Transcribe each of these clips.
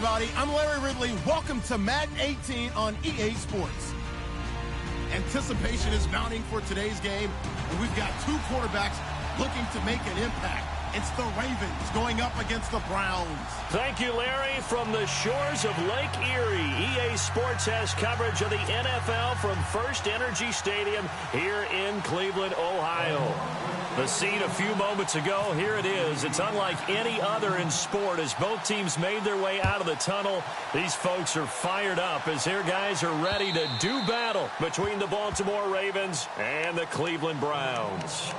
everybody. I'm Larry Ridley. Welcome to Madden 18 on EA Sports. Anticipation is mounting for today's game, and we've got two quarterbacks looking to make an impact. It's the Ravens going up against the Browns. Thank you, Larry. From the shores of Lake Erie, EA Sports has coverage of the NFL from First Energy Stadium here in Cleveland, Ohio. The scene a few moments ago, here it is. It's unlike any other in sport as both teams made their way out of the tunnel. These folks are fired up as their guys are ready to do battle between the Baltimore Ravens and the Cleveland Browns.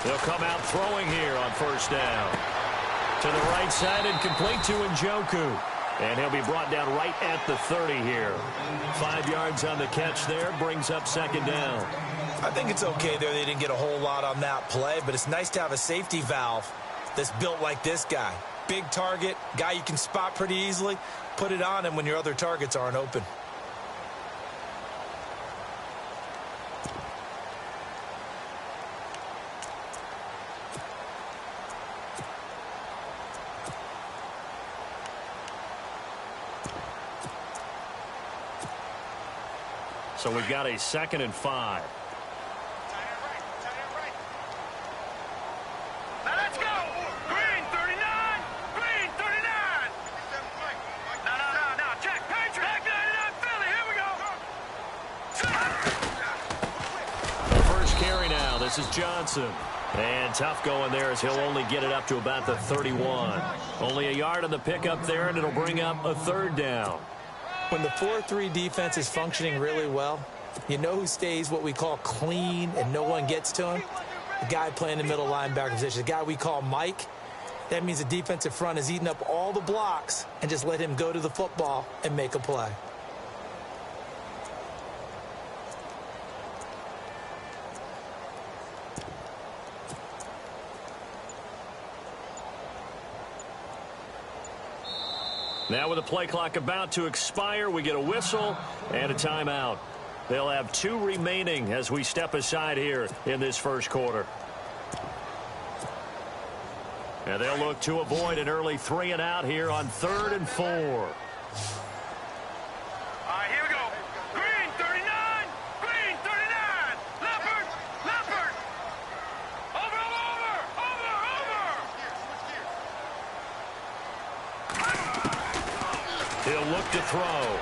They'll come out throwing here on first down. To the right side and complete to Njoku. And he'll be brought down right at the 30 here. 5 yards on the catch there, brings up second down. I think it's okay there. They didn't get a whole lot on that play, but it's nice to have a safety valve that's built like this guy. Big target, guy you can spot pretty easily. Put it on him when your other targets aren't open. So we've got a 2nd and 5. Now let's go. Green 39. Green 39. No. Check. Patriot. Back 99 Philly. Here we go. The first carry now. This is Johnson. And tough going there as he'll only get it up to about the 31. Only a yard on the pickup there, and it'll bring up a 3rd down. When the 4-3 defense is functioning really well, you know who stays what we call clean and no one gets to him? The guy playing the middle linebacker position, the guy we call Mike. That means the defensive front is eating up all the blocks and just let him go to the football and make a play. Now with the play clock about to expire, we get a whistle and a timeout. They'll have 2 remaining as we step aside here in this first quarter. And they'll look to avoid an early 3 and out here on 3rd and 4. All right, here we go. Green 39. Green 39. Leopard. Over. He'll look to throw.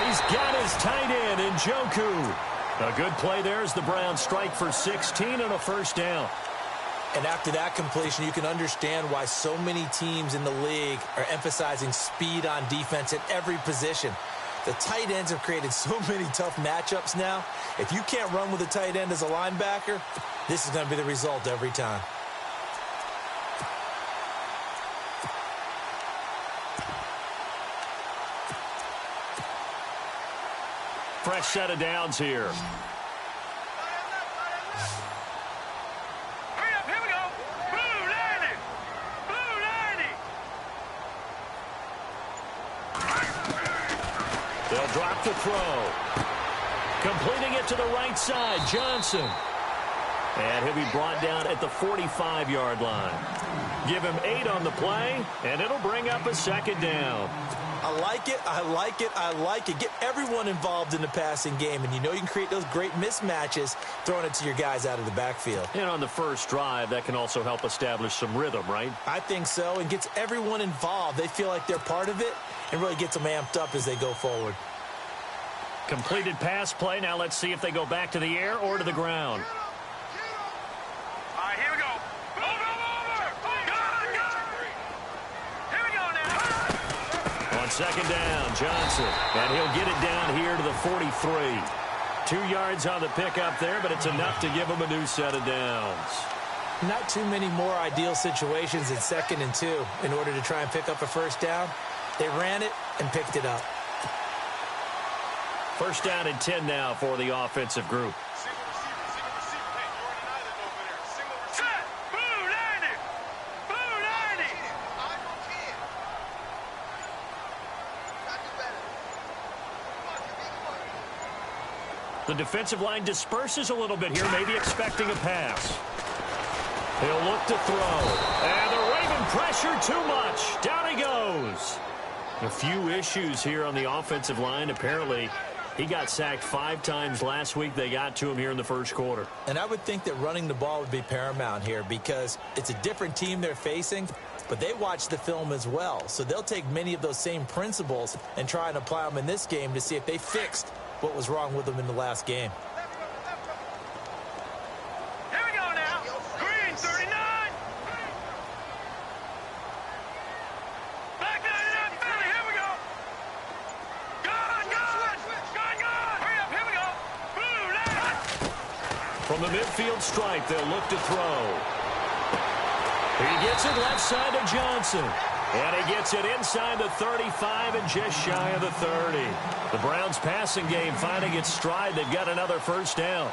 He's got his tight end, Njoku. A good play there as the Browns strike for 16 and a first down. And after that completion, you can understand why so many teams in the league are emphasizing speed on defense at every position. The tight ends have created so many tough matchups now. If you can't run with a tight end as a linebacker, this is going to be the result every time. Fresh set of downs here. Hurry up, here we go. Blue 90. They'll drop the throw. Completing it to the right side, Johnson. And he'll be brought down at the 45-yard line. Give him 8 on the play, and it'll bring up a 2nd down. I like it. Get everyone involved in the passing game, and you know you can create those great mismatches throwing it to your guys out of the backfield. And on the first drive, that can also help establish some rhythm, right? I think so, and gets everyone involved. They feel like they're part of it and really gets them amped up as they go forward. Completed pass play. Now let's see if they go back to the air or to the ground. second down. Johnson. And he'll get it down here to the 43. 2 yards on the pickup there, but it's enough to give him a new set of downs. Not too many more ideal situations in 2nd and 2 in order to try and pick up a first down. They ran it and picked it up. First down and 10 now for the offensive group. The defensive line disperses a little bit here, maybe expecting a pass. He'll look to throw. And the Raven pressure too much. Down he goes. A few issues here on the offensive line. Apparently, he got sacked 5 times last week. They got to him here in the first quarter. And I would think that running the ball would be paramount here because it's a different team they're facing, but they watch the film as well. So they'll take many of those same principles and try and apply them in this game to see if they fixed what was wrong with them in the last game. Here we go now. Green, 39. Back 99, Philly. Here we go. Gone. Hurry up. Here we go. Blue, left. From the midfield stripe, they'll look to throw. He gets it left side to Johnson. And he gets it inside the 35 and just shy of the 30. The Browns' passing game finding its stride. They've got another first down.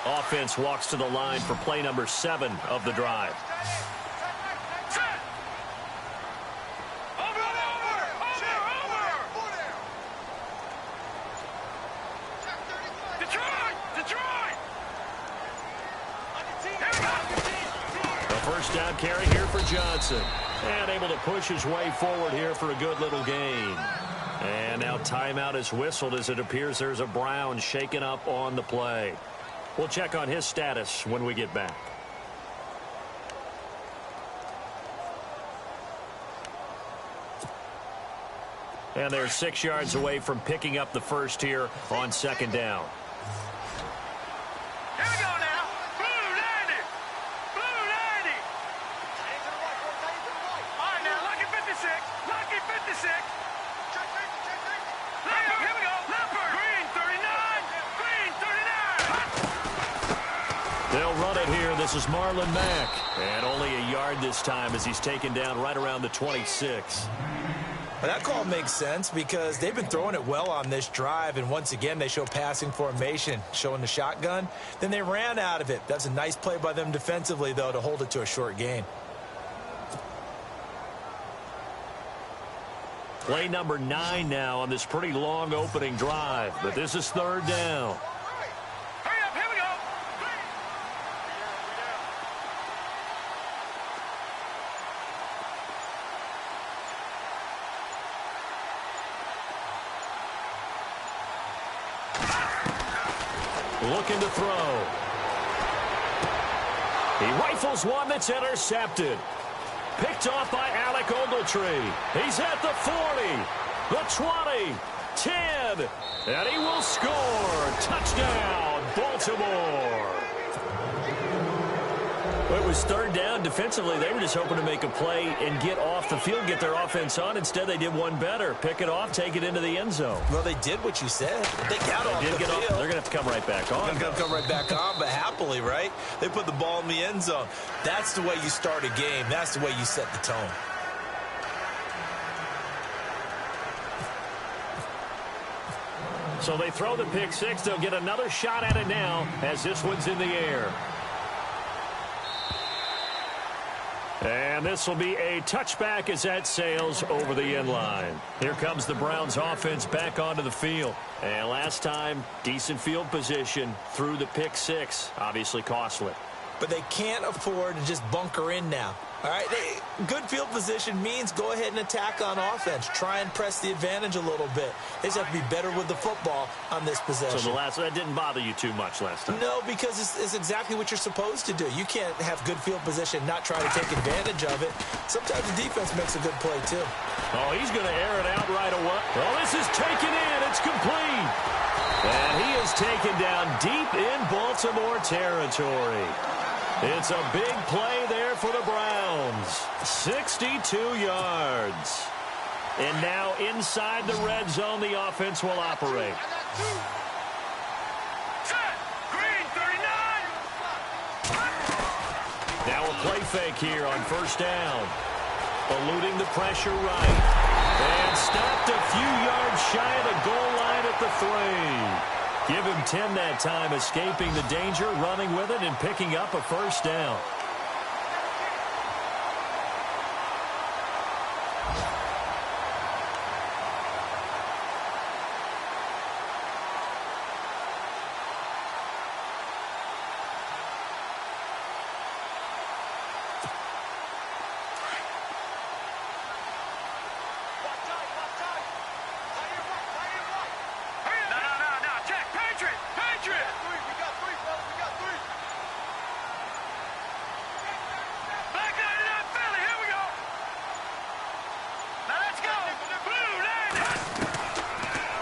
Offense walks to the line for play number 7 of the drive. Down carry here for Johnson. And able to push his way forward here for a good little gain. And now timeout is whistled as it appears there's a Brown shaken up on the play. We'll check on his status when we get back. And they're 6 yards away from picking up the first here on second down. Here we go now. Blue 90. Blue 90. All right, now, lucky 56. Lucky 56. Leopard, here we go. Leopard. Green 39. Green 39. They'll run it here. This is Marlon Mack. And only a yard this time as he's taken down right around the 26. Well, that call makes sense because they've been throwing it well on this drive, and once again they show passing formation, showing the shotgun. Then they ran out of it. That's a nice play by them defensively, though, to hold it to a short gain. Play number 9 now on this pretty long opening drive, but this is third down. Hurry up, here we go. Looking to throw. He rifles one that's intercepted. Picked off by Alec Ogletree. He's at the 40, the 20, 10, and he will score. Touchdown, Baltimore. Well, it was third down. Defensively, they were just hoping to make a play and get off the field, get their offense on. Instead, they did one better. Pick it off, take it into the end zone. Well, they did what you said. They got off the field. They're going to have to come right back on. They're going to come right back on, but happily, right? They put the ball in the end zone. That's the way you start a game. That's the way you set the tone. So they throw the pick six. They'll get another shot at it now as this one's in the air. And this will be a touchback as that sails over the end line. Here comes the Browns offense back onto the field. And last time, decent field position through the pick six. Obviously costly. but they can't afford to just bunker in now. All right, good field position means go ahead and attack on offense. Try and press the advantage a little bit. They just have to be better with the football on this possession. So that didn't bother you too much last time? No, because it's exactly what you're supposed to do. You can't have good field position and not try to take advantage of it. Sometimes the defense makes a good play, too. Oh, he's going to air it out right away. Oh, this is taken in. It's complete. And he is taken down deep in Baltimore territory. It's a big play there for the Browns. 62 yards. And now inside the red zone, the offense will operate. Set. Green 39. Now a play fake here on first down. Eluding the pressure right. And stopped a few yards shy of the goal line at the 3. Give him 10 that time, escaping the danger, running with it, and picking up a first down.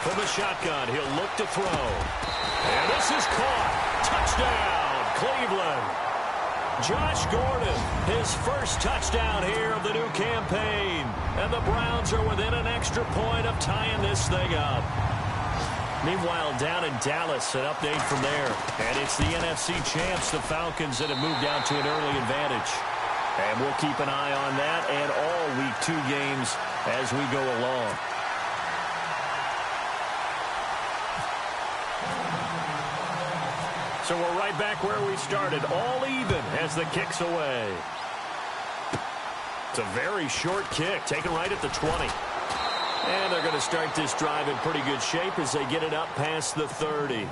From the shotgun, he'll look to throw. And this is caught. Touchdown, Cleveland. Josh Gordon, his first touchdown here of the new campaign. And the Browns are within an extra point of tying this thing up. Meanwhile, down in Dallas, an update from there. And it's the NFC champs, the Falcons, that have moved down to an early advantage. And we'll keep an eye on that and all Week 2 games as we go along. So we're right back where we started, all even as the kick's away. It's a very short kick, taken right at the 20. And they're going to start this drive in pretty good shape as they get it up past the 30.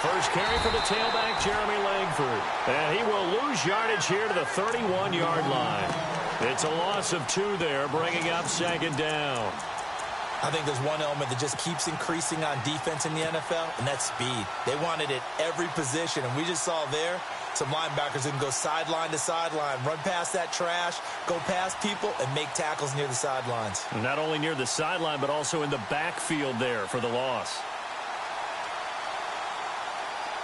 First carry for the tailback, Jeremy Langford. And he will lose yardage here to the 31-yard line. It's a loss of 2 there, bringing up second down. I think there's one element that just keeps increasing on defense in the NFL, and that's speed. They want it at every position, and we just saw there some linebackers who can go sideline to sideline, run past that trash, go past people, and make tackles near the sidelines. Not only near the sideline, but also in the backfield there for the loss.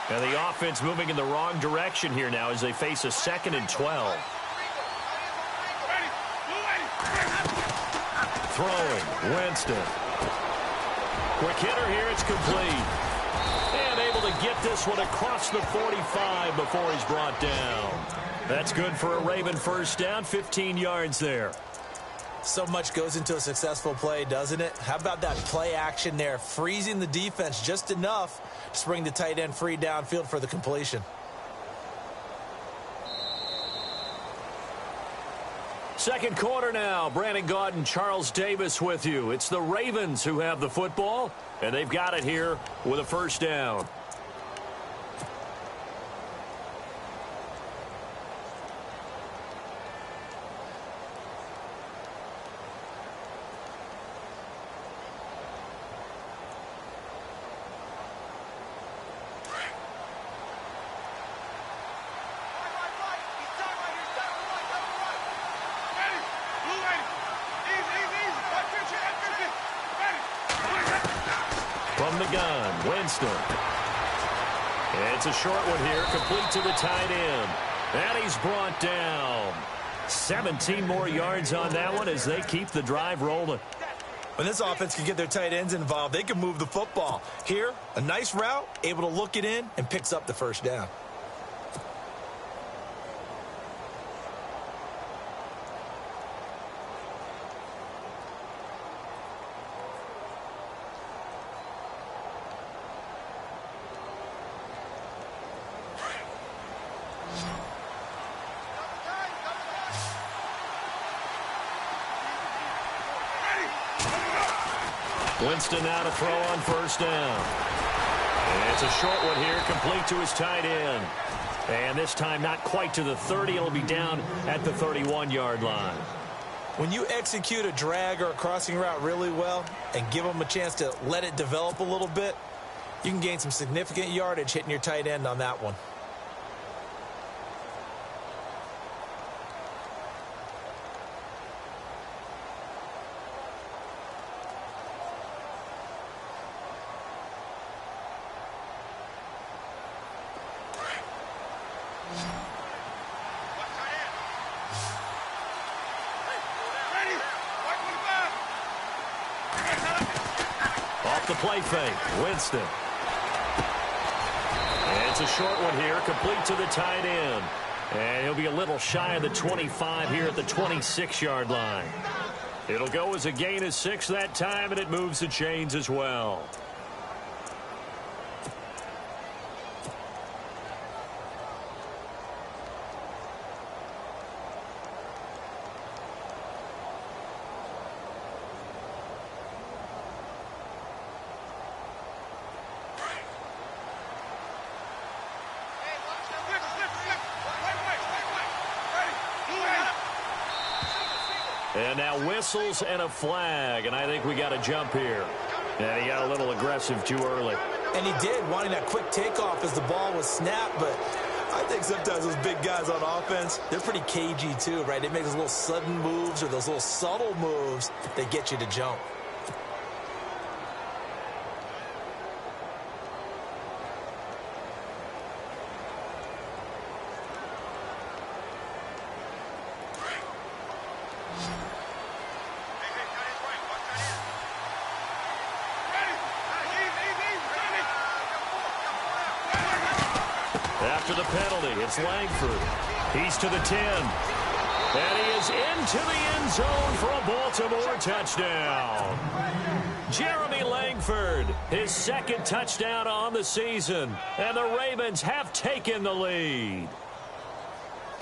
And the offense moving in the wrong direction here now as they face a 2nd and 12. Throwing, Winston. Quick hitter here, it's complete. And able to get this one across the 45 before he's brought down. That's good for a Raven first down, 15 yards there. So much goes into a successful play, doesn't it? How about that play action there, freezing the defense just enough to bring the tight end free downfield for the completion. Second quarter now. Brandon Gaudin and Charles Davis with you. It's the Ravens who have the football, and they've got it here with a first down. From the gun, Winston. It's a short one here, complete to the tight end. And he's brought down. 17 more yards on that one as they keep the drive rolling. When this offense can get their tight ends involved, they can move the football. Here, a nice route, able to look it in, and picks up the first down. Winston now to throw on first down. And it's a short one here, complete to his tight end. And this time not quite to the 30. It'll be down at the 31-yard line. When you execute a drag or a crossing route really well and give them a chance to let it develop a little bit, you can gain some significant yardage hitting your tight end on that one. Off the play fake, Winston. And it's a short one here, complete to the tight end. And he'll be a little shy of the 25 here at the 26-yard line. It'll go as a gain of 6 that time, and it moves the chains as well. And now whistles and a flag, and I think we got a jump here. And he got a little aggressive too early. And he did, wanting that quick takeoff as the ball was snapped, but I think sometimes those big guys on offense, they're pretty cagey too, right? They make those little sudden moves or those little subtle moves that get you to jump. After the penalty, it's Langford. He's to the 10. And he is into the end zone for a Baltimore touchdown. Jeremy Langford, his second touchdown on the season. And the Ravens have taken the lead.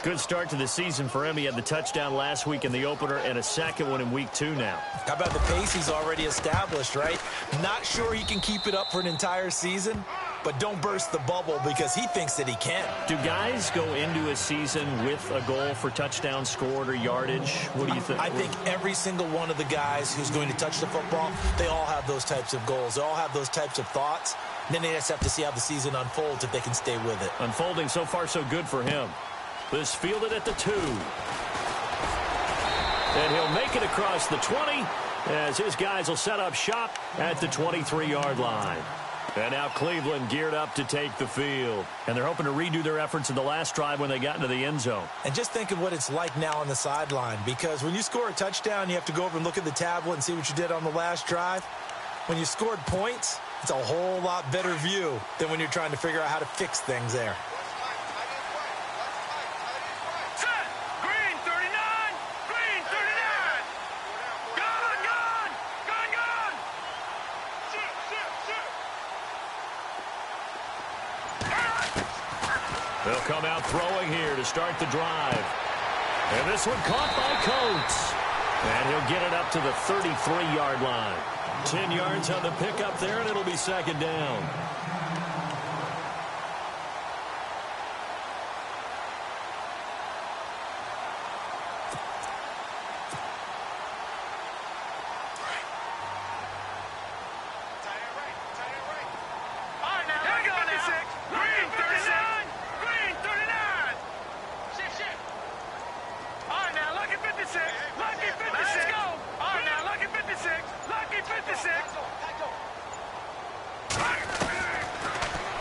Good start to the season for him. He had the touchdown last week in the opener and a second one in week 2 now. How about the pace he's already established, right? Not sure he can keep it up for an entire season, but don't burst the bubble because he thinks that he can. Do guys go into a season with a goal for touchdown scored or yardage? What do you think? I think every single one of the guys who's going to touch the football, they all have those types of goals. They all have those types of thoughts. And then they just have to see how the season unfolds if they can stay with it. Unfolding so far so good for him. This fielded at the 2. And he'll make it across the 20 as his guys will set up shop at the 23-yard line. And now Cleveland geared up to take the field. And they're hoping to redo their efforts in the last drive when they got into the end zone. And just think of what it's like now on the sideline, because when you score a touchdown, you have to go over and look at the tablet and see what you did on the last drive. When you scored points, it's a whole lot better view than when you're trying to figure out how to fix things there. They'll come out throwing here to start the drive. And this one caught by Coates. And he'll get it up to the 33-yard line. 10 yards on the pickup there, and it'll be second down.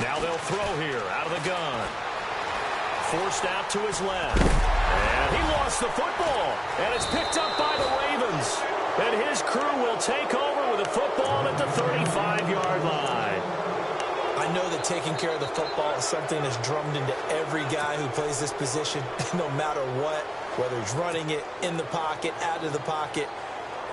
Now they'll throw here out of the gun. Forced out to his left. And he lost the football. And it's picked up by the Ravens. And his crew will take over with the football at the 35-yard line. I know that taking care of the football is something that's drummed into every guy who plays this position, no matter what, whether he's running it, in the pocket, out of the pocket.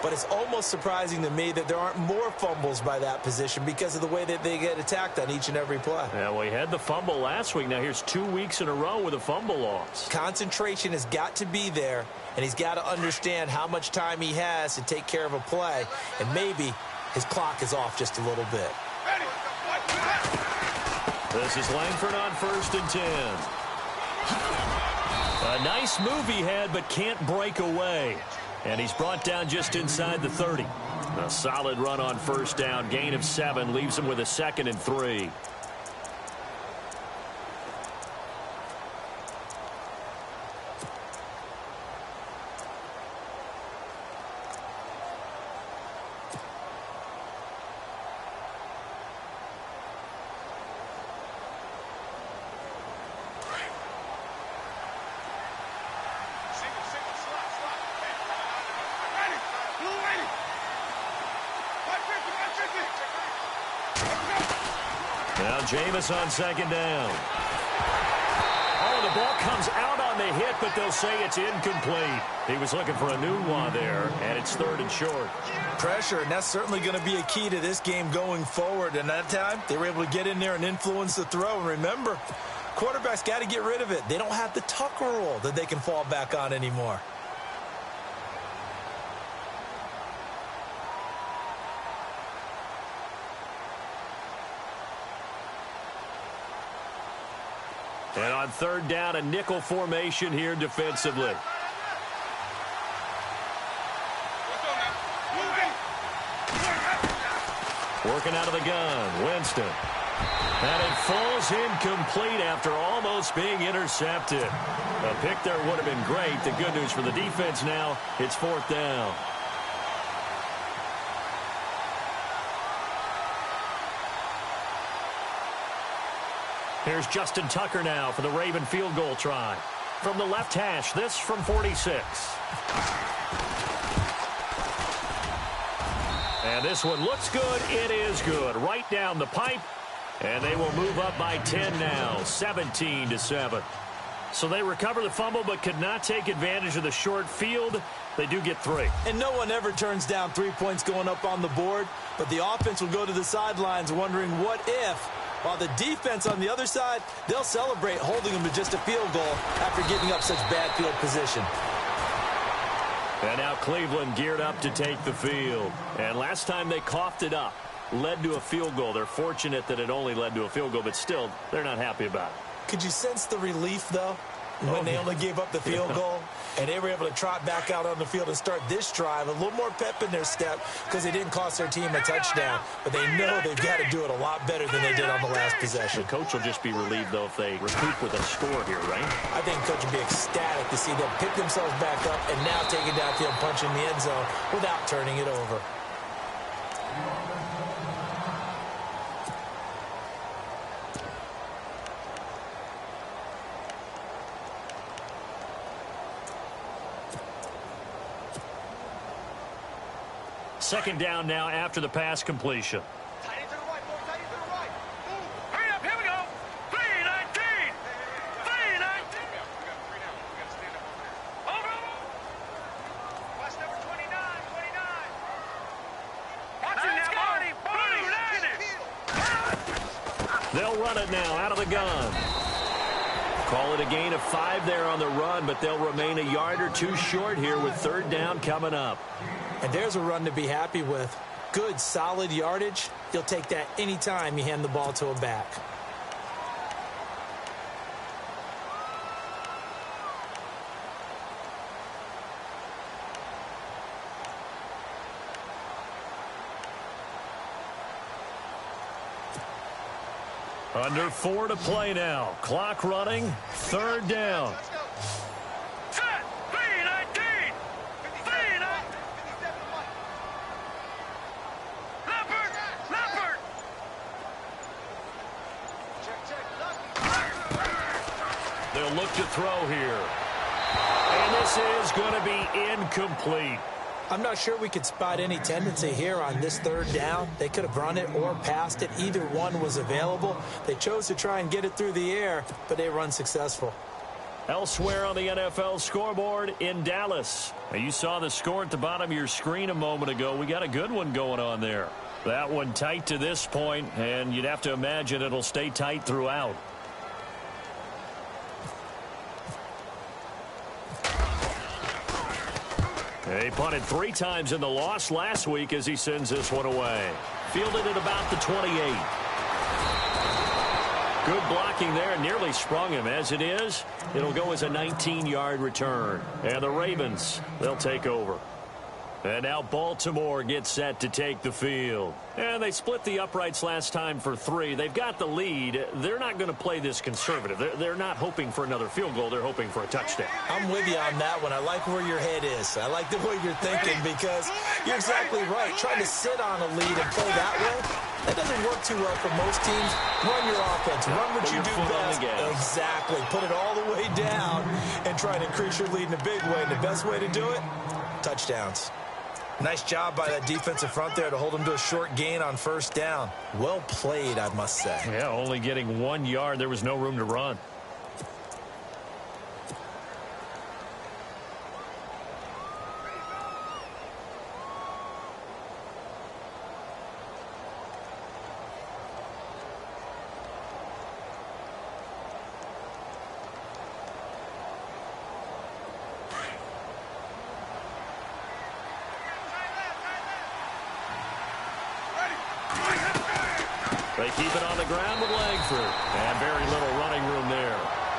But it's almost surprising to me that there aren't more fumbles by that position because of the way that they get attacked on each and every play. Yeah, well, he had the fumble last week. Now here's 2 weeks in a row with a fumble loss. Concentration has got to be there, and he's got to understand how much time he has to take care of a play and maybe his clock is off just a little bit. This is Langford on 1st and 10. A nice move he had, but can't break away. And he's brought down just inside the 30. A solid run on 1st down. Gain of 7 leaves him with a 2nd and 3. Now Jameis on 2nd down. Oh, the ball comes out on the hit, but they'll say it's incomplete. He was looking for a new one there, and it's 3rd and short. Pressure, and that's certainly going to be a key to this game going forward. And that time, they were able to get in there and influence the throw. And remember, quarterbacks got to get rid of it. They don't have the Tucker rule that they can fall back on anymore. And on 3rd down, a nickel formation here defensively. Working out of the gun, Winston. And it falls incomplete after almost being intercepted. A pick there would have been great. The good news for the defense now, it's 4th down. Here's Justin Tucker now for the Raven field goal try. From the left hash, this from 46. And this one looks good. It is good. Right down the pipe. And they will move up by 10 now, 17-7. So they recover the fumble but could not take advantage of the short field. They do get 3. And no one ever turns down 3 points going up on the board. But the offense will go to the sidelines wondering what if. While the defense on the other side, they'll celebrate holding them to just a field goal after giving up such bad field position. And now Cleveland geared up to take the field. And last time they coughed it up, led to a field goal. They're fortunate that it only led to a field goal, but still, they're not happy about it. Could you sense the relief, though, when they only gave up the field goal? And they were able to trot back out on the field and start this drive. A little more pep in their step because they didn't cost their team a touchdown. But they know they've got to do it a lot better than they did on the last possession. The coach will just be relieved, though, if they recoup with a score here, right? I think the coach will be ecstatic to see them pick themselves back up and now take it downfield, punch in the end zone without turning it over. Second down now after the pass completion. Tight end to the right, boy. Tight end to the right. Hurry up, here we go. 3-19. 3-19. We got to stand up over there. Over. Watch number 29. 29. Watch it now, Marty. 2-90. They'll run it now out of the gun. Call it a gain of 5 there on the run, but they'll remain a yard or two short here with 3rd down coming up. And there's a run to be happy with. Good, solid yardage. You'll take that anytime you hand the ball to a back. Under 4 to play now. Clock running. 3rd down. They'll look to throw here. And this is going to be incomplete. I'm not sure we could spot any tendency here on this 3rd down. They could have run it or passed it. Either one was available. They chose to try and get it through the air, but they were unsuccessful. Elsewhere on the NFL scoreboard in Dallas. Now, you saw the score at the bottom of your screen a moment ago. We got a good one going on there. That one tight to this point, and you'd have to imagine it'll stay tight throughout. He punted 3 times in the loss last week as he sends this one away. Fielded at about the 28. Good blocking there. Nearly sprung him. As it is, it'll go as a 19-yard return. And the Ravens, they'll take over. And now Baltimore gets set to take the field. And they split the uprights last time for 3. They've got the lead. They're not going to play this conservative. They're not hoping for another field goal. They're hoping for a touchdown. I'm with you on that one. I like where your head is. I like the way you're thinking because you're exactly right. Trying to sit on a lead and play that way, that doesn't work too well for most teams. Run your offense. Run what you do best. Exactly. Put it all the way down and try to increase your lead in a big way. And the best way to do it, touchdowns. Nice job by that defensive front there to hold them to a short gain on first down. Well played, I must say. Yeah, only getting 1 yard. There was no room to run. They keep it on the ground with Langford. And very little running room there.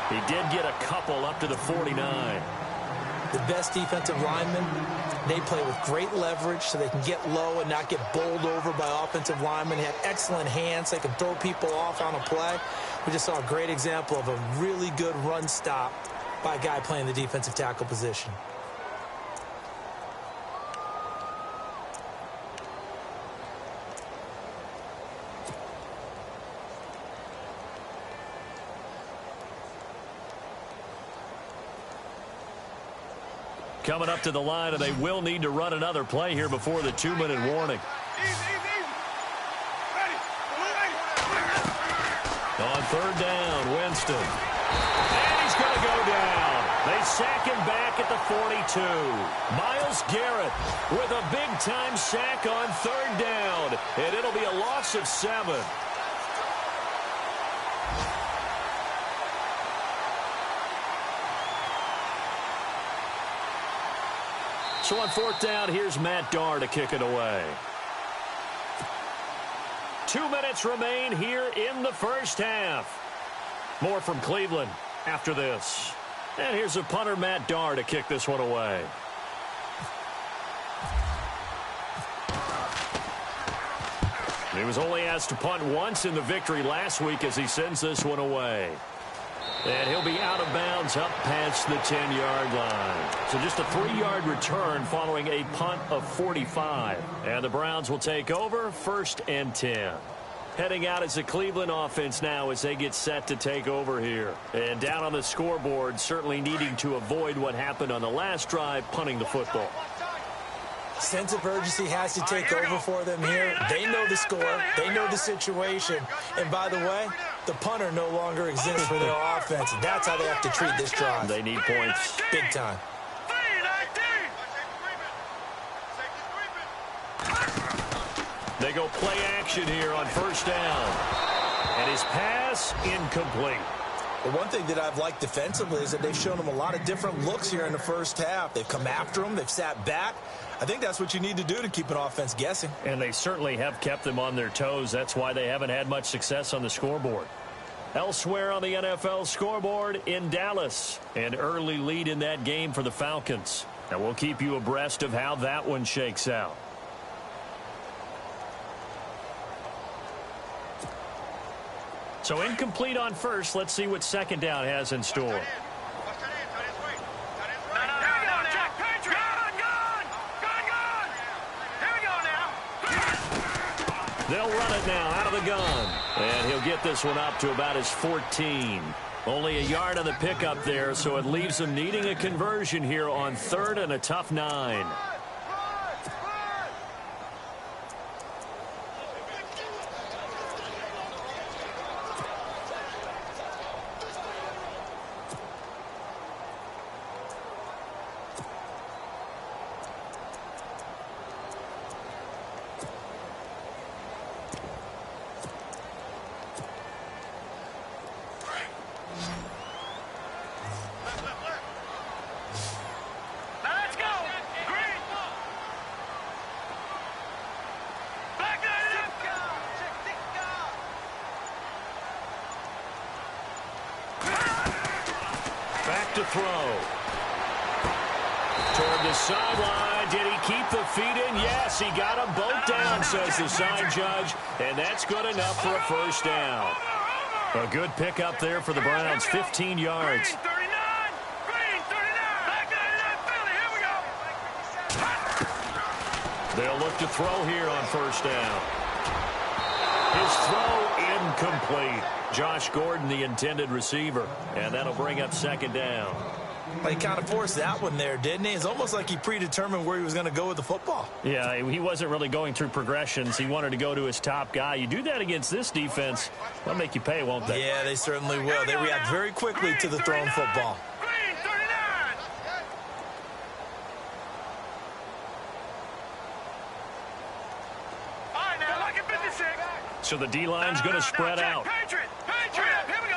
He did get a couple up to the 49. The best defensive linemen, they play with great leverage so they can get low and not get bowled over by offensive linemen. They have excellent hands. They can throw people off on a play. We just saw a great example of a really good run stop by a guy playing the defensive tackle position. Coming up to the line, and they will need to run another play here before the 2-minute warning. On third down, Winston. And he's going to go down. They sack him back at the 42. Myles Garrett with a big-time sack on third down. And it'll be a loss of 7. So on fourth down, here's Matt Darr to kick it away. 2 minutes remain here in the first half. More from Cleveland after this. And here's a punter, Matt Darr, to kick this one away. He was only asked to punt once in the victory last week as he sends this one away. And he'll be out of bounds up past the 10-yard line. So just a 3-yard return following a punt of 45. And the Browns will take over 1st and 10. Heading out as the Cleveland offense now as they get set to take over here. And down on the scoreboard, certainly needing to avoid what happened on the last drive, punting the football. Sense of urgency has to take over for them here. They know the score. They know the situation. And by the way, the punter no longer exists for their offense. That's how they have to treat this drive. They need points. Big time. They go play action here on first down. And his pass incomplete. The one thing that I've liked defensively is that they've shown them a lot of different looks here in the first half. They've come after them. They've sat back. I think that's what you need to do to keep an offense guessing. And they certainly have kept them on their toes. That's why they haven't had much success on the scoreboard. Elsewhere on the NFL scoreboard in Dallas, an early lead in that game for the Falcons. And we'll keep you abreast of how that one shakes out. So incomplete on first. Let's see what second down has in store. They'll run it now out of the gun. And he'll get this one up to about his 14. Only a yard on the pickup there, so it leaves them needing a conversion here on third and a tough 9. to throw. Toward the sideline. Did he keep the feet in? Yes, he got them both down, says the sign judge. And that's good enough for a first down. A good pickup there for the Browns, 15 yards. Green 39, green 39. Back 99, Philly, here we go. They'll look to throw here on first down. His throw incomplete. Josh Gordon, the intended receiver. And that'll bring up second down. Well, he kind of forced that one there, didn't he? It's almost like he predetermined where he was going to go with the football. Yeah, he wasn't really going through progressions. He wanted to go to his top guy. You do that against this defense, they'll make you pay, won't they? Yeah, they certainly will. They react very quickly to the thrown football. Green 39. All right, now, like at 56. So the D-line's going to spread out. Patriot, here we go.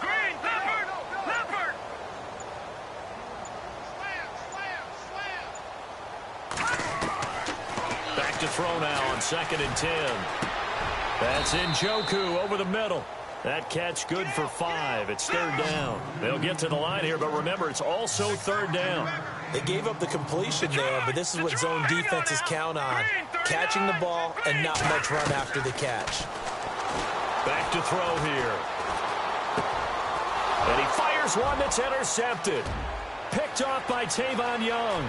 Green, Leopard, Leopard. Back to throw now on 2nd and 10. That's Njoku over the middle. That catch good for 5. It's 3rd down. They'll get to the line here, but remember, it's also 3rd down. They gave up the completion there, but this is what zone defenses count on. Catching the ball and not much run after the catch. Back to throw here. And he fires one that's intercepted. Picked off by Tavon Young.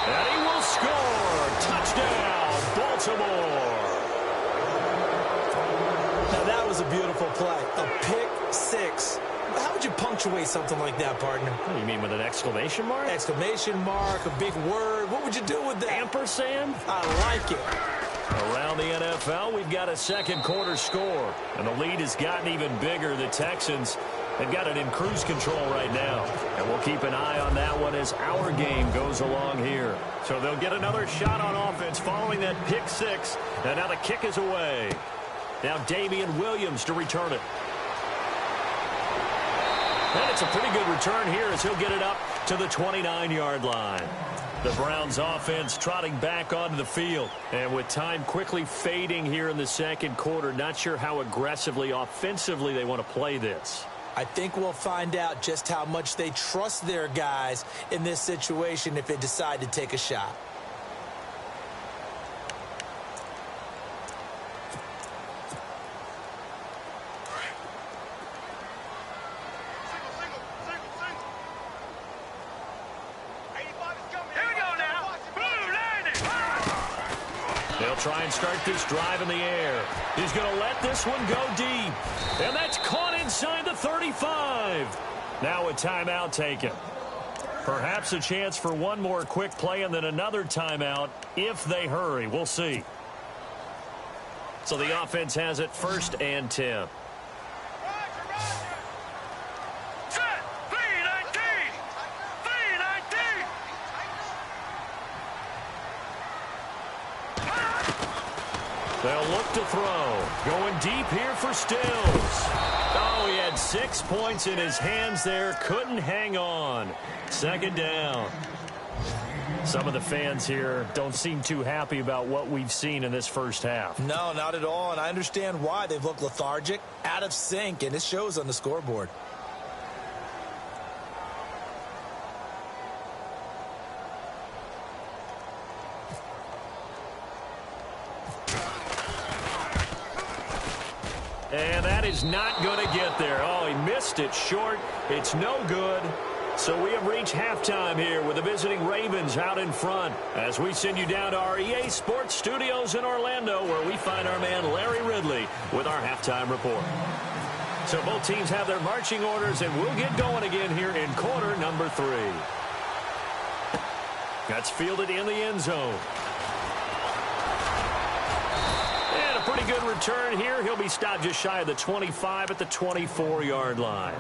And he will score. Touchdown, Baltimore. Now, that was a beautiful play. A pick six. How would you punctuate something like that, partner? What do you mean, with an exclamation mark? Exclamation mark, a big word. What would you do with that? Ampersand? I like it. Around the NFL, we've got a second quarter score. And the lead has gotten even bigger. The Texans, they've got it in cruise control right now. And we'll keep an eye on that one as our game goes along here. So they'll get another shot on offense following that pick six. And now the kick is away. Now Damian Williams to return it. And it's a pretty good return here as he'll get it up to the 29-yard line. The Browns offense trotting back onto the field. And with time quickly fading here in the second quarter, not sure how aggressively, offensively they want to play this. I think we'll find out just how much they trust their guys in this situation if they decide to take a shot. Try and start this drive in the air. He's going to let this one go deep. And that's caught inside the 35. Now a timeout taken. Perhaps a chance for one more quick play and then another timeout if they hurry. We'll see. So the offense has it 1st and 10. They'll look to throw. Going deep here for Stills. Oh, he had 6 points in his hands there. Couldn't hang on. 2nd down. Some of the fans here don't seem too happy about what we've seen in this first half. No, not at all. And I understand why. They've looked lethargic, out of sync, and it shows on the scoreboard. And that is not going to get there. Oh, he missed it short. It's no good. So we have reached halftime here with the visiting Ravens out in front as we send you down to our EA Sports Studios in Orlando where we find our man Larry Ridley with our halftime report. So both teams have their marching orders, and we'll get going again here in quarter number 3. That's fielded in the end zone. Pretty good return here. He'll be stopped just shy of the 25 at the 24-yard line.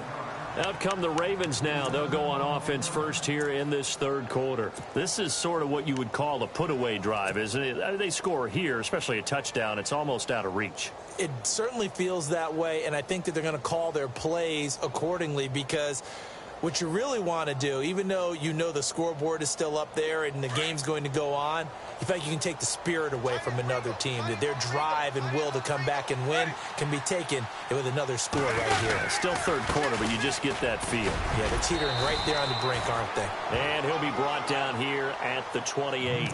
Out come the Ravens now. They'll go on offense first here in this 3rd quarter. This is sort of what you would call a put-away drive, isn't it? They score here, especially a touchdown. It's almost out of reach. It certainly feels that way, and I think that they're going to call their plays accordingly because What you really want to do, even though you know the scoreboard is still up there and the game's going to go on, you feel like you can take the spirit away from another team, that their drive and will to come back and win can be taken with another score right here. Still third quarter, but you just get that feel. Yeah, they're teetering right there on the brink, aren't they? And he'll be brought down here at the 28.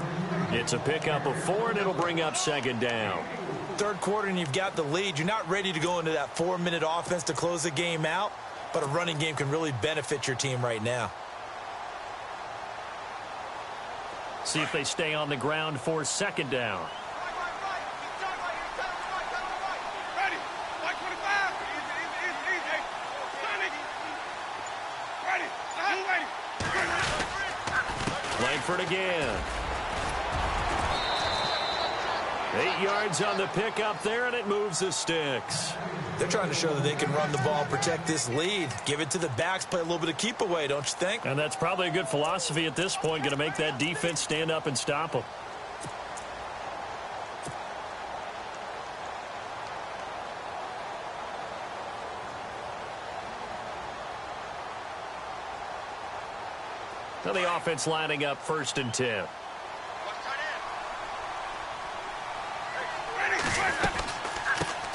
It's a pickup of 4, and it'll bring up second down. Third quarter, and you've got the lead. You're not ready to go into that 4-minute offense to close the game out, but a running game can really benefit your team right now. See if they stay on the ground for second down. Ready. 525. Easy. Sonic. Ready. Langford again. 8 yards on the pickup there, and it moves the sticks. They're trying to show that they can run the ball and protect this lead. Give it to the backs, play a little bit of keep away, don't you think? And that's probably a good philosophy at this point, going to make that defense stand up and stop them. Now the offense lining up 1st and 10.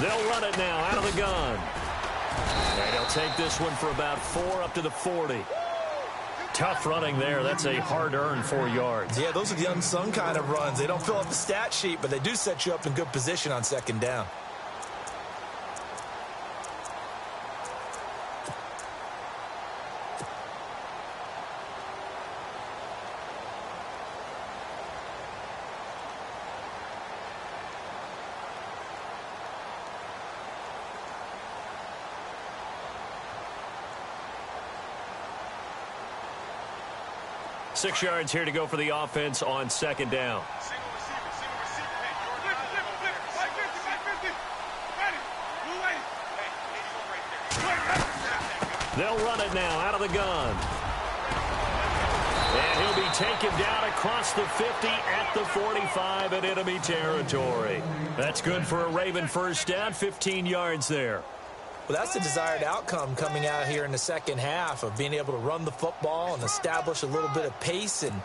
They'll run it now out of the gun. And he'll take this one for about 4 up to the 40. Tough running there. That's a hard-earned 4 yards. Yeah, those are the unsung kind of runs. They don't fill up the stat sheet, but they do set you up in good position on second down. Six yards here to go for the offense on second down. Single receiver. Flip. 550. Ready. Blue lane. Hey, They'll run it now out of the gun. And he'll be taken down across the 50 at the 45 in enemy territory. That's good for a Raven first down, 15 yards there. Well, that's the desired outcome coming out here in the second half of being able to run the football and establish a little bit of pace and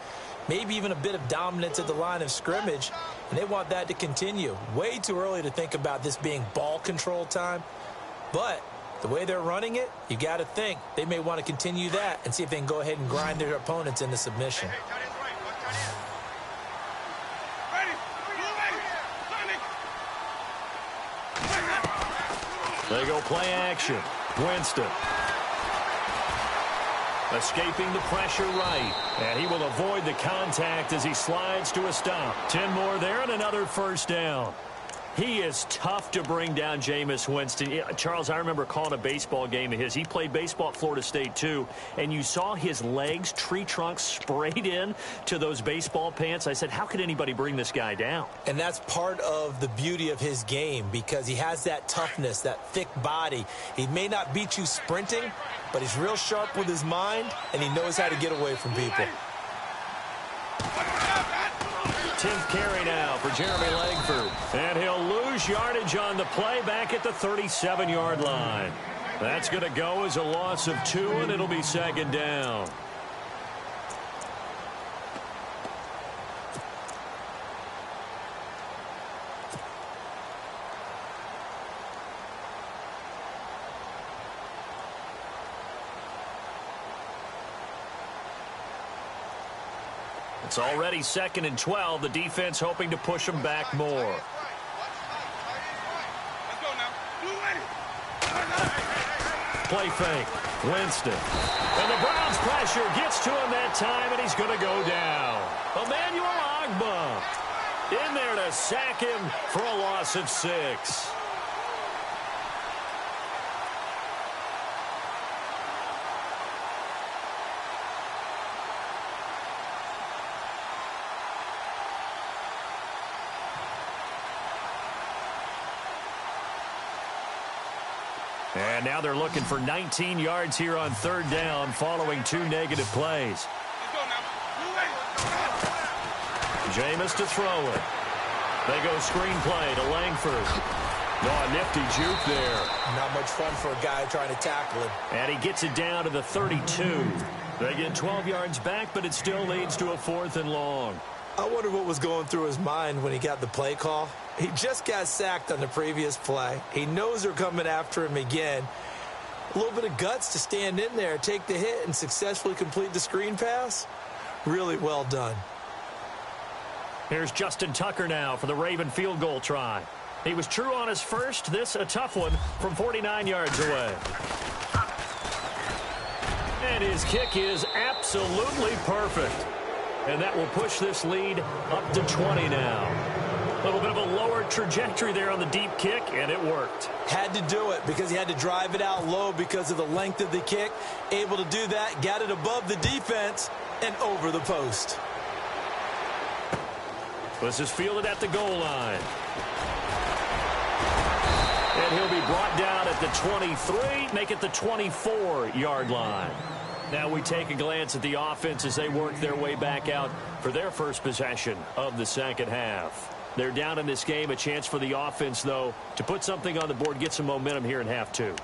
maybe even a bit of dominance at the line of scrimmage. And they want that to continue. Way too early to think about this being ball control time. But the way they're running it, you got to think they may want to continue that and see if they can go ahead and grind their opponents into submission. They go play action. Winston. Escaping the pressure right. And he will avoid the contact as he slides to a stop. 10 more there and another first down. He is tough to bring down, Jameis Winston. Charles, I remember calling a baseball game of his. He played baseball at Florida State, too, and you saw his legs, tree trunks sprayed in to those baseball pants. I said, how could anybody bring this guy down? And that's part of the beauty of his game because he has that toughness, that thick body. He may not beat you sprinting, but he's real sharp with his mind, and he knows how to get away from people. 10th carry now for Jeremy Langford. And he'll lose yardage on the play back at the 37-yard line. That's going to go as a loss of 2, and it'll be second down. It's already 2nd and 12. The defense hoping to push them back more. Let's go now. Blue lane. Play fake. Winston. And the Browns pressure gets to him that time, and he's going to go down. Emmanuel Ogbah in there to sack him for a loss of 6. And now they're looking for 19 yards here on 3rd down following 2 negative plays. Let's go now. Jameis to throw it. They go screenplay to Langford. Oh, a nifty juke there. Not much fun for a guy trying to tackle him. And he gets it down to the 32. They get 12 yards back, but it still leads to a 4th and long. I wonder what was going through his mind when he got the play call. He just got sacked on the previous play. He knows they're coming after him again. A little bit of guts to stand in there, take the hit, and successfully complete the screen pass. Really well done. Here's Justin Tucker now for the Raven field goal try. He was true on his first. This a tough one from 49 yards away. And his kick is absolutely perfect. And that will push this lead up to 20 now. A little bit of a lower trajectory there on the deep kick, and it worked. Had to do it because he had to drive it out low because of the length of the kick. Able to do that, got it above the defense and over the post. This is fielded at the goal line. And he'll be brought down at the 23, make it the 24-yard line. Now we take a glance at the offense as they work their way back out for their first possession of the second half. They're down in this game. A chance for the offense, though, to put something on the board, get some momentum here in half two.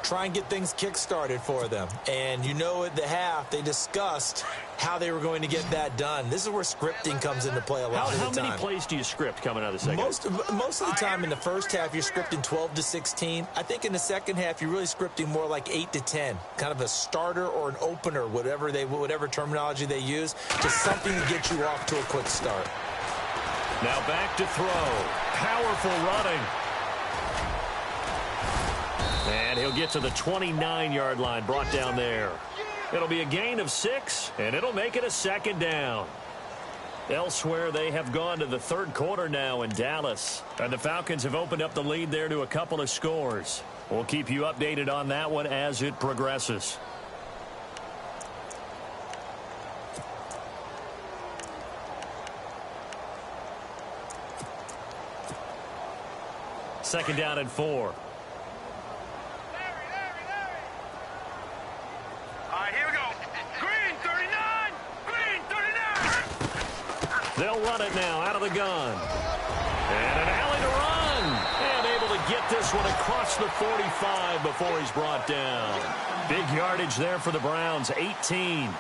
Try and get things kick-started for them. And you know at the half, they discussed how they were going to get that done. This is where scripting comes into play a lot of the time. How many plays do you script coming out of the second? Most of the time in the first half, you're scripting 12 to 16. I think in the second half, you're really scripting more like 8 to 10. Kind of a starter or an opener, whatever terminology they use, just something to get you off to a quick start. Now back to throw. Powerful running. And he'll get to the 29-yard line, brought down there. It'll be a gain of 6, and it'll make it a second down. Elsewhere, they have gone to the third quarter now in Dallas. And the Falcons have opened up the lead there to a couple of scores. We'll keep you updated on that one as it progresses. Second down and 4. They'll run it now out of the gun. And an alley to run. And able to get this one across the 45 before he's brought down. Big yardage there for the Browns, 18.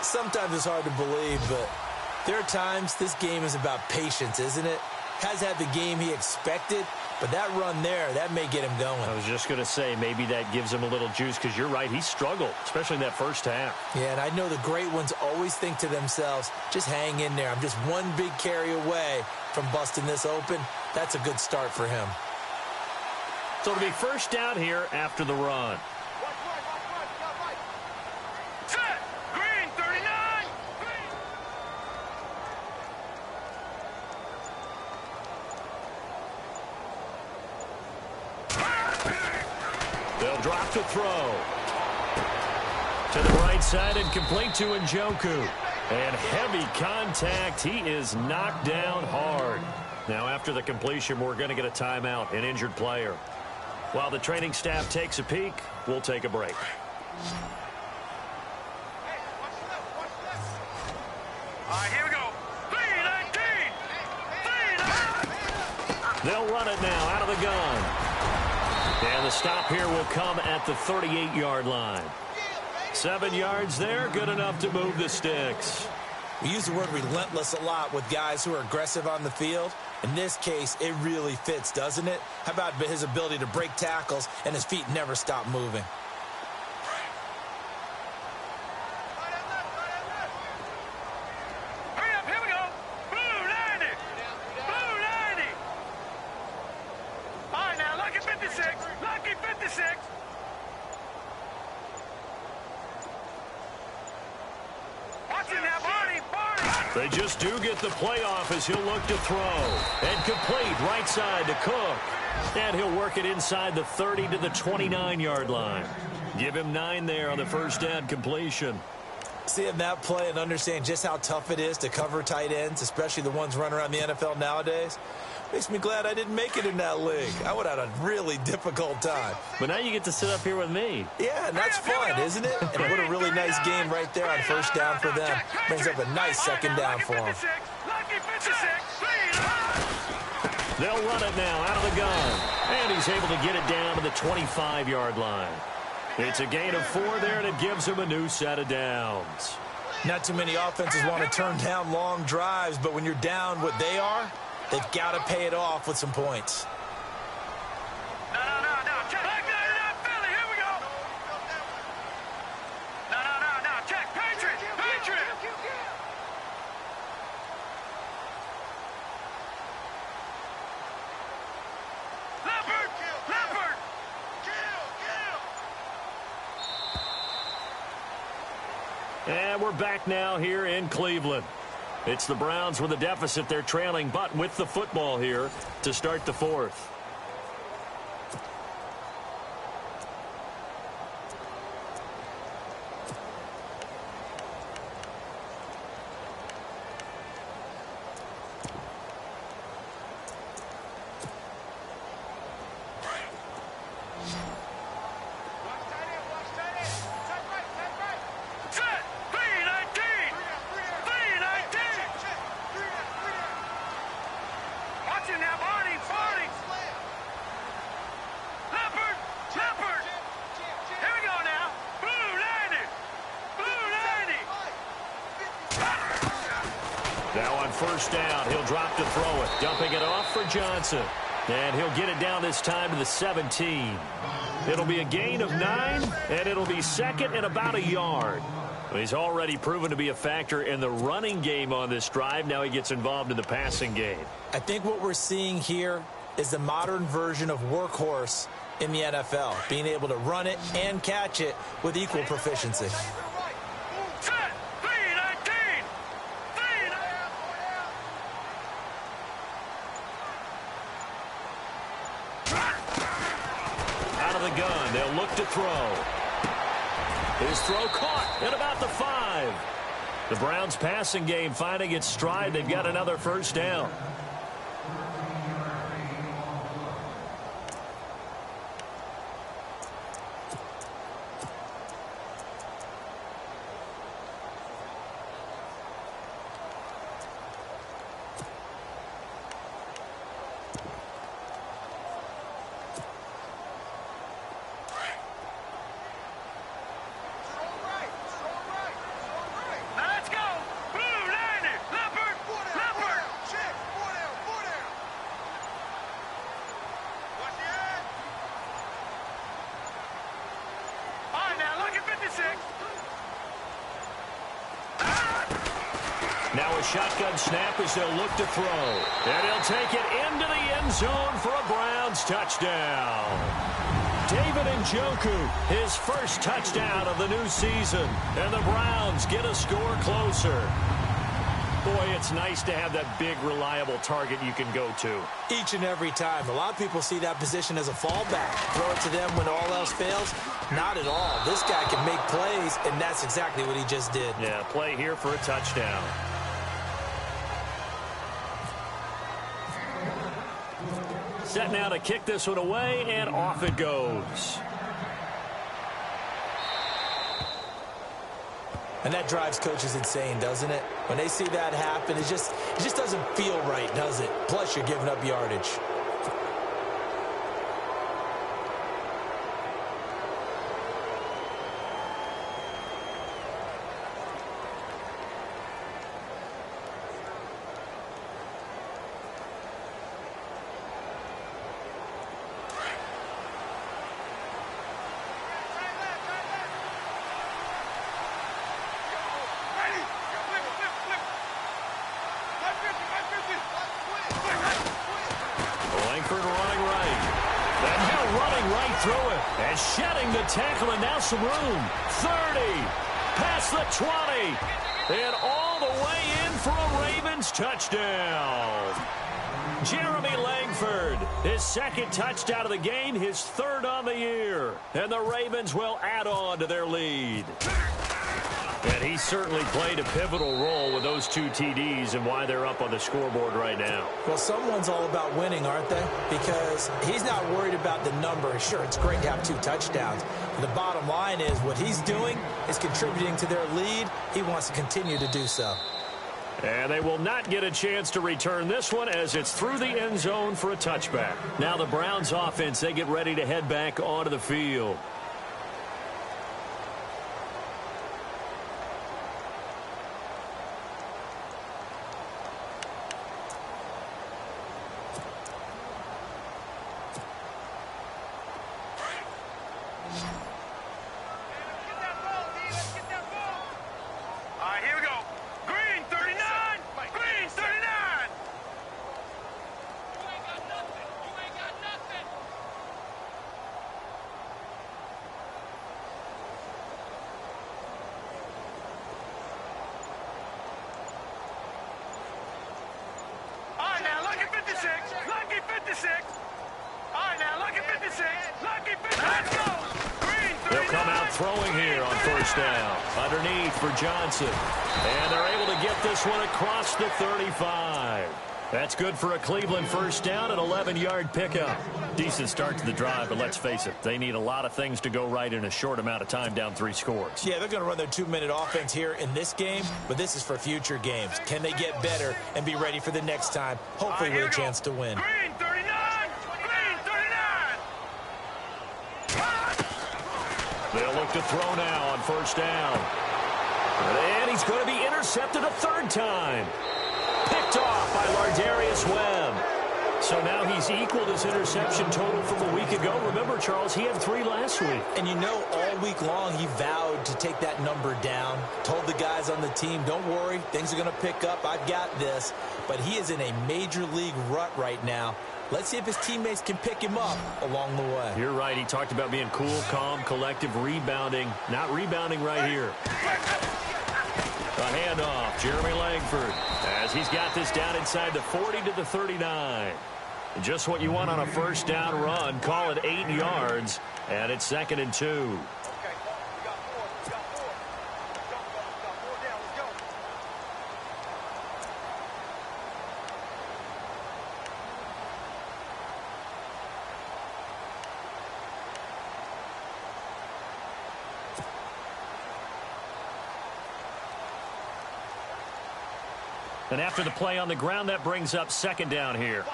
Sometimes it's hard to believe, but there are times this game is about patience, isn't it? Has had the game he expected, but that run there, that may get him going. I was just going to say, maybe that gives him a little juice, because you're right, he struggled, especially in that first half. Yeah, and I know the great ones always think to themselves, just hang in there. I'm just one big carry away from busting this open. That's a good start for him. So it'll be first down here after the run. Set! Green, 39! They'll drop to throw. To the right side and complete to Njoku. And heavy contact. He is knocked down hard. Now after the completion, we're going to get a timeout, an injured player. While the training staff takes a peek, we'll take a break. Here we go. 3-19! They'll run it now out of the gun. And the stop here will come at the 38-yard line. 7 yards there, good enough to move the sticks. We use the word relentless a lot with guys who are aggressive on the field. In this case, it really fits, doesn't it? How about his ability to break tackles and his feet never stop moving? Hurry up, here we go. Blue 90! Blue 90! All right, now, lucky 56. Lucky 56. Watch it now, Barney, Barney. They just do get the playoff as he'll look to throw. And complete right side to Cook. And he'll work it inside the 30 to the 29-yard line. Give him 9 there on the first down completion. Seeing that play and understand just how tough it is to cover tight ends, especially the ones running around the NFL nowadays, makes me glad I didn't make it in that league. I would have had a really difficult time. But now you get to sit up here with me. Yeah, and that's fun, isn't it? And what a really nice game right there on first down for them. Brings up a nice second down for them. Lucky 56. They'll run it now out of the gun. And he's he's able to get it down to the 25-yard line. It's a gain of 4 there, and it gives him a new set of downs. Not too many offenses want to turn down long drives, but when you're down what they are, they've got to pay it off with some points. No. Check. Philly, here we go. No. Check. Patriot. Leopard. And we're back now here in Cleveland. It's the Browns with a deficit. They're trailing, but with the football here to start the 4th. Now on first down, he'll drop to throw it. Dumping it off for Johnson. And he'll get it down this time to the 17. It'll be a gain of 9, and it'll be second and about a yard. He's already proven to be a factor in the running game on this drive. Now he gets involved in the passing game. I think what we're seeing here is the modern version of workhorse in the NFL, being able to run it and catch it with equal proficiency. Out of the gun, they'll look to throw. His throw caught at about the 5. The Browns' passing game finding its stride. They've got another first down. Now a shotgun snap as they'll look to throw. And he'll take it into the end zone for a Browns touchdown. David Njoku, his first touchdown of the new season. And the Browns get a score closer. Boy, it's nice to have that big, reliable target you can go to. Each and every time. A lot of people see that position as a fallback. Throw it to them when all else fails. Not at all. This guy can make plays, and that's exactly what he just did. Yeah, play here for a touchdown. Set now to kick this one away, and off it goes. And that drives coaches insane, doesn't it? When they see that happen, it just doesn't feel right, does it? Plus, you're giving up yardage. And shedding the tackle, and now some room. 30, past the 20, and all the way in for a Ravens touchdown. Jeremy Langford, his second touchdown of the game, his third on the year. And the Ravens will add on to their lead. And he certainly played a pivotal role with those 2 TDs and why they're up on the scoreboard right now. Well, someone's all about winning, aren't they? Because he's not worried about the number. Sure, it's great to have 2 touchdowns. But the bottom line is what he's doing is contributing to their lead. He wants to continue to do so. And they will not get a chance to return this one as it's through the end zone for a touchback. Now the Browns offense, they get ready to head back onto the field. They'll come out throwing here on first down. Underneath for Johnson. And they're able to get this one across the 35. That's good for a Cleveland first down, an 11-yard pickup. Decent start to the drive, but let's face it, they need a lot of things to go right in a short amount of time, down 3 scores. Yeah, they're going to run their 2-minute offense here in this game, but this is for future games. Can they get better and be ready for the next time, hopefully with a chance to win? Green 39! Green 39! They'll look to throw now on first down. And he's going to be intercepted a third time. Picked off by Lardarius Webb. So now he's equaled his interception total from a week ago. Remember, Charles, he had 3 last week. And you know, all week long he vowed to take that number down. Told the guys on the team, don't worry, things are going to pick up. I've got this. But he is in a major league rut right now. Let's see if his teammates can pick him up along the way. You're right. He talked about being cool, calm, collective, rebounding. Not rebounding right here. A handoff, Jeremy Langford, as he's got this down inside the 40 to the 39. Just what you want on a first down run. Call it 8 yards, and it's 2nd and 2. And after the play on the ground, that brings up 2nd down here.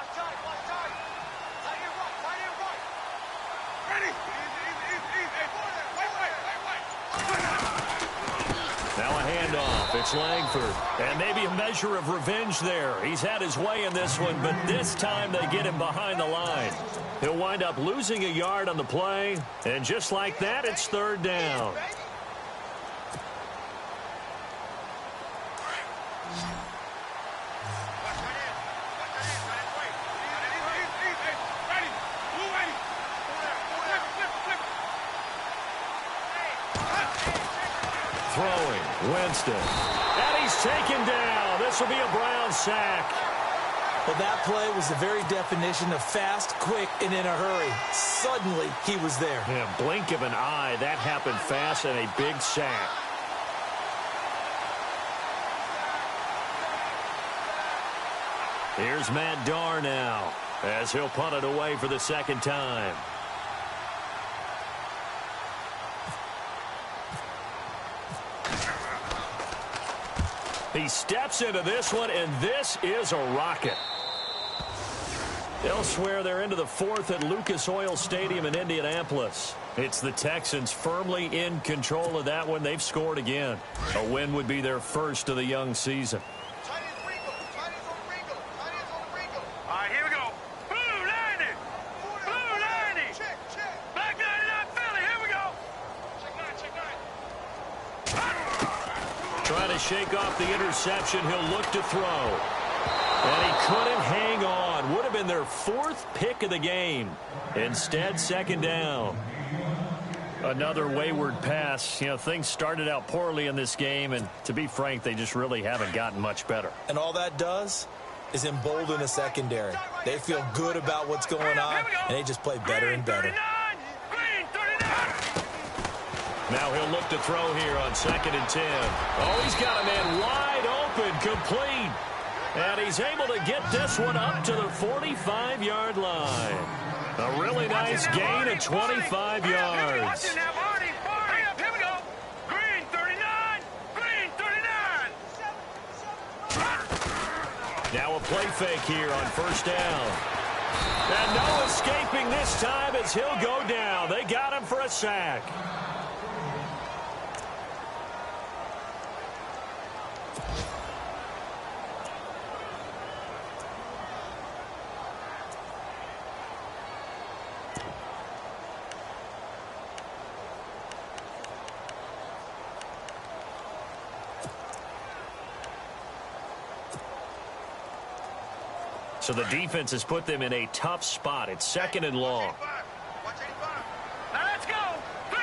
Now a handoff. It's Langford. And maybe a measure of revenge there. He's had his way in this one, but this time they get him behind the line. He'll wind up losing a yard on the play. And just like that, it's 3rd down. Throwing, Winston. And he's taken down. This will be a Brown sack. Well, that play was the very definition of fast, quick, and in a hurry. Suddenly, he was there. Yeah, blink of an eye. That happened fast and a big sack. Here's Matt Darr now as he'll punt it away for the 2nd time. He steps into this one, and this is a rocket. Elsewhere, they're into the 4th at Lucas Oil Stadium in Indianapolis. It's the Texans firmly in control of that one. They've scored again. A win would be their first of the young season. All right, here we go. Blue 90. Blue 90. Black 99 Philly. Here we go. Check 9. Trying to shake off the interception. He'll look to throw. And he couldn't hang on. Would have been their 4th pick of the game. Instead, 2nd down. Another wayward pass. You know, things started out poorly in this game, and to be frank, they just really haven't gotten much better. And all that does is embolden the secondary. They feel good about what's going on, and they just play better and better. Now he'll look to throw here on 2nd and 10. Oh, he's got a man wide open, complete. And he's able to get this one up to the 45-yard line. A really nice gain of 25 yards. Here we go. Green 39. Green 39. play fake here on first down. And no escaping this time as he'll go down. They got him for a sack. So the defense has put them in a tough spot. It's second and long. Let's go. 3-19.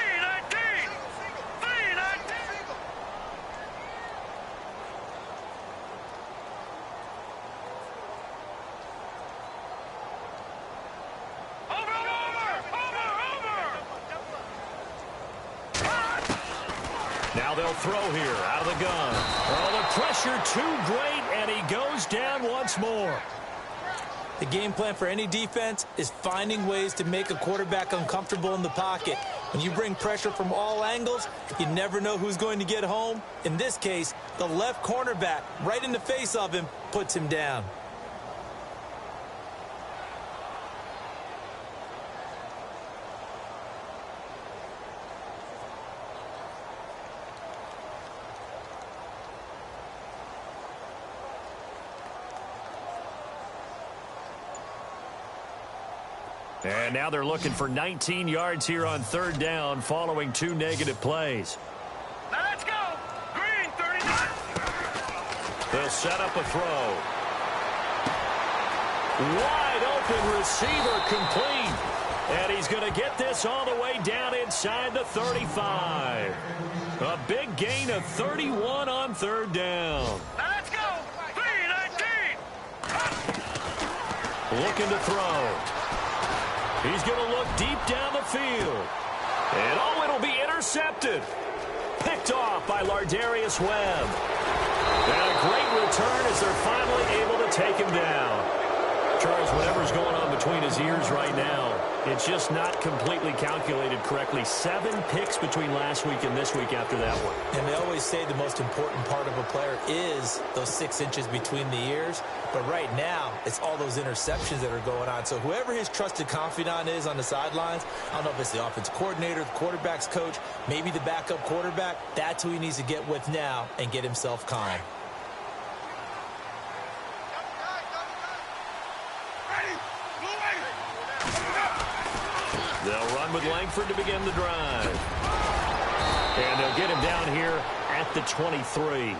3-19. Now they'll throw here out of the gun. Oh, the pressure too great, and he goes down once more. The game plan for any defense is finding ways to make a quarterback uncomfortable in the pocket. When you bring pressure from all angles, you never know who's going to get home. In this case, the left cornerback, right in the face of him, puts him down. And now they're looking for 19 yards here on third down following 2 negative plays. Let's go. Green 39. They'll set up a throw. Wide open receiver complete. And he's going to get this all the way down inside the 35. A big gain of 31 on third down. Let's go. 3-19. Looking to throw. He's going to look deep down the field. And oh, it'll be intercepted. Picked off by Lardarius Webb. And a great return as they're finally able to take him down. Charles, whatever's going on between his ears right now, it's just not completely calculated correctly. 7 picks between last week and this week after that one. And they always say the most important part of a player is those 6 inches between the ears. But right now, it's all those interceptions that are going on. So whoever his trusted confidant is on the sidelines, I don't know if it's the offensive coordinator, the quarterback's coach, maybe the backup quarterback, that's who he needs to get with now and get himself calm. They'll run with Langford to begin the drive. And they'll get him down here at the 23.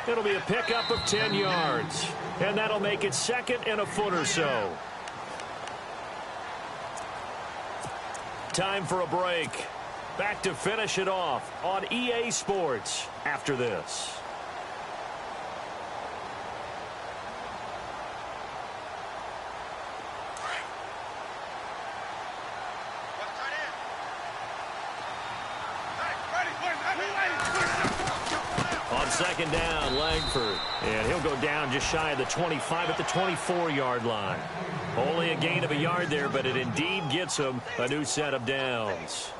It'll be a pickup of 10 yards. And that'll make it second and a foot or so. Time for a break. Back to finish it off on EA Sports after this. On second down, Langford. And he'll go down just shy of the 25 at the 24-yard line. Only a gain of a yard there, but it indeed gets him a new set of downs.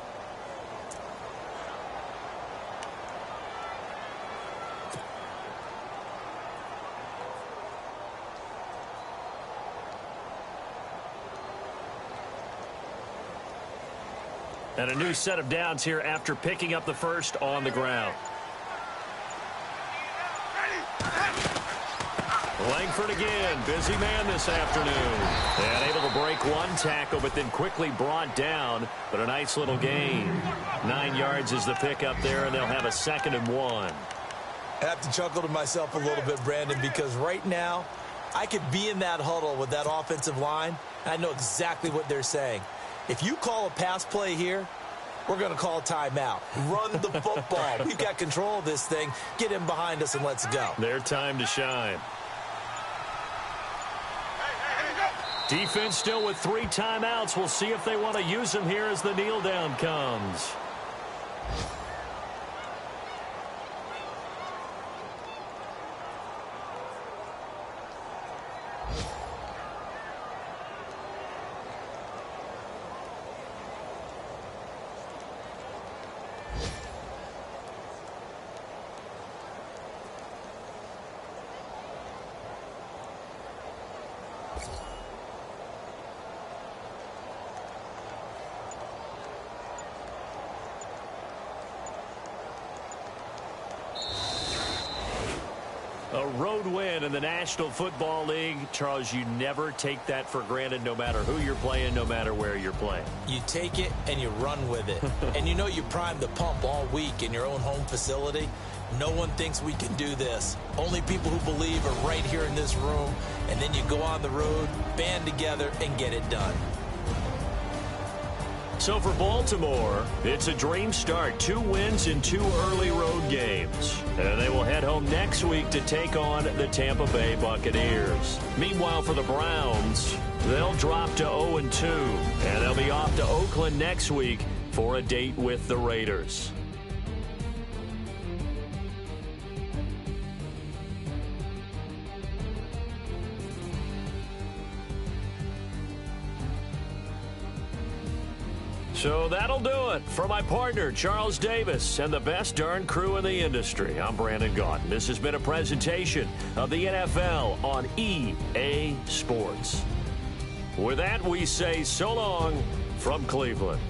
And a new set of downs here after picking up the first on the ground. Langford again, busy man this afternoon. And able to break one tackle, but then quickly brought down. But a nice little gain. 9 yards is the pickup there, and they'll have a 2nd and 1. I have to chuckle to myself a little bit, Brandon, because right now, I could be in that huddle with that offensive line. I know exactly what they're saying. If you call a pass play here, we're going to call timeout. Run the football. We've got control of this thing. Get him behind us and let's go. Their time to shine. Defense still with 3 timeouts. We'll see if they want to use them here as the kneel down comes. A road win in the National Football League. Charles, you never take that for granted no matter who you're playing, no matter where you're playing. You take it and you run with it. And you know you primed the pump all week in your own home facility. No one thinks we can do this. Only people who believe are right here in this room. And then you go on the road, band together, and get it done. So for Baltimore, it's a dream start. 2 wins in 2 early road games. And they will head home next week to take on the Tampa Bay Buccaneers. Meanwhile, for the Browns, they'll drop to 0-2. And they'll be off to Oakland next week for a date with the Raiders. So that'll do it. For my partner, Charles Davis, and the best darn crew in the industry, I'm Brandon Gaudin. This has been a presentation of the NFL on EA Sports. With that, we say so long from Cleveland.